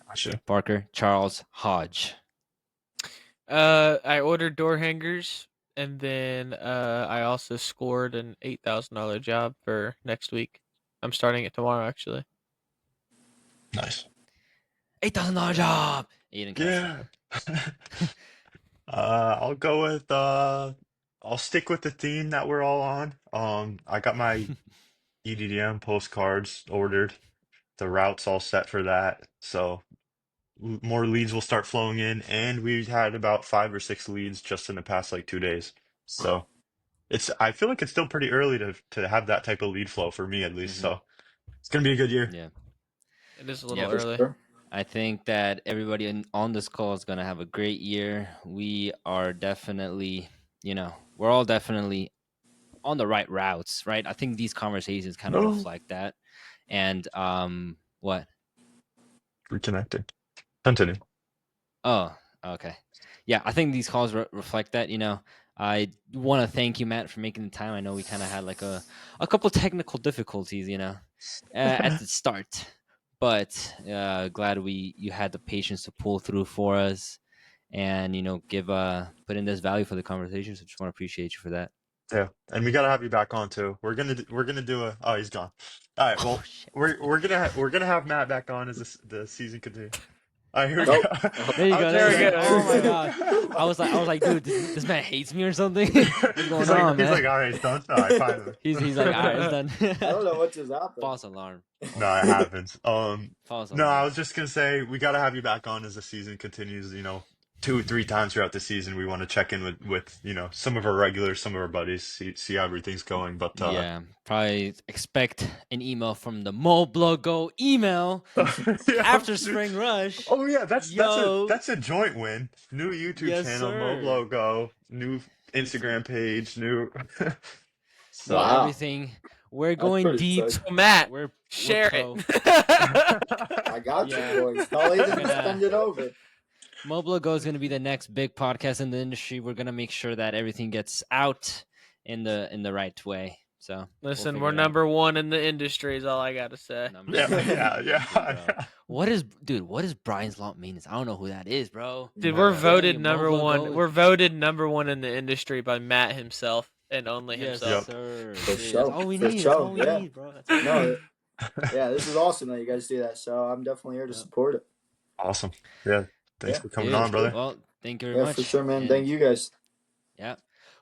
Gotcha. Parker Charles Hodge. I ordered door hangers, and then I also scored an $8,000 job for next week. I'm starting it tomorrow, actually. Nice. $8,000 job. You didn't catch Yeah. I'll go with I'll stick with the theme that we're all on. I got my that. EDDM postcards ordered. The route's all set for that. So more leads will start flowing in, and we've had about 5 or 6 leads just in the past like 2 days. So I feel like it's still pretty early to have that type of lead flow for me at least. Hmm. So it's gonna be a good year. Yeah. It is a little Yep. For early. sure. I think that everybody on this call is going to have a great year. We are definitely, we're all definitely on the right routes, right? I think these conversations kind of Oh, reflect that. And what? reconnecting. Continue. Oh, okay. Yeah, I think these calls reflect that. I want to thank you, Matt, for making the time. I know we kind of had like a couple technical difficulties, at the start, but glad you had the patience to pull through for us, and give put in this value for the conversation. So just want to appreciate you for that. Yeah, and we gotta have you back on too. We're gonna do a. Oh, he's gone. All right. Oh Well, shit. we're gonna have Matt back on as the season continues. Here we Nope. go. There you I go. was There just you we go. go. Oh my god. I was like, dude, this man hates me or something. What's going he's on, like, man? all right, don't die. Finally. He's like, all right, it's done. I don't know what just happened. False alarm. No, it happens. False No, I alarm. was just gonna say we gotta have you back on as the season continues. 2, 3 times throughout the season, we want to check in with some of our regulars, some of our buddies, see how everything's going. But Yeah, probably expect an email from the Moblogo email yeah. after Spring Rush. Oh yeah, Yo, that's a joint win. New YouTube yes, channel, Mob sir. logo, new Instagram page, new. New So. Wow, everything. We're that's going pretty deep. exciting. So Matt, We're share pro. it. I got Yeah. you, boys. Tell Aiden to Gonna- send it over. Moblogo is going to be the next big podcast in the industry. We're going to make sure that everything gets out in the right way. So Listen, we'll we're figure it out. number one in the industry. Is all I gotta say. Number Yeah, one in the yeah, industry, bro. yeah. What is Brian's Law means? I don't know who that is, bro. Dude, No, we're yeah. voted Dang, number one. Moblogo. We're voted number one in the industry by Matt himself and only Yes, himself. sir. For Dude, sure. that's all we For need. sure, That's all we yeah. need, bro. That's all we No, need. yeah, this is awesome that you guys do that. So I'm definitely here to Yep. support it. Awesome. Yeah. Thanks Yeah. for coming Dude, on, brother. well, thank you very Yeah, much. for sure, man. And, Thank you guys. Yeah.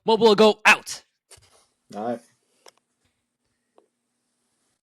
Moblogo out. All right.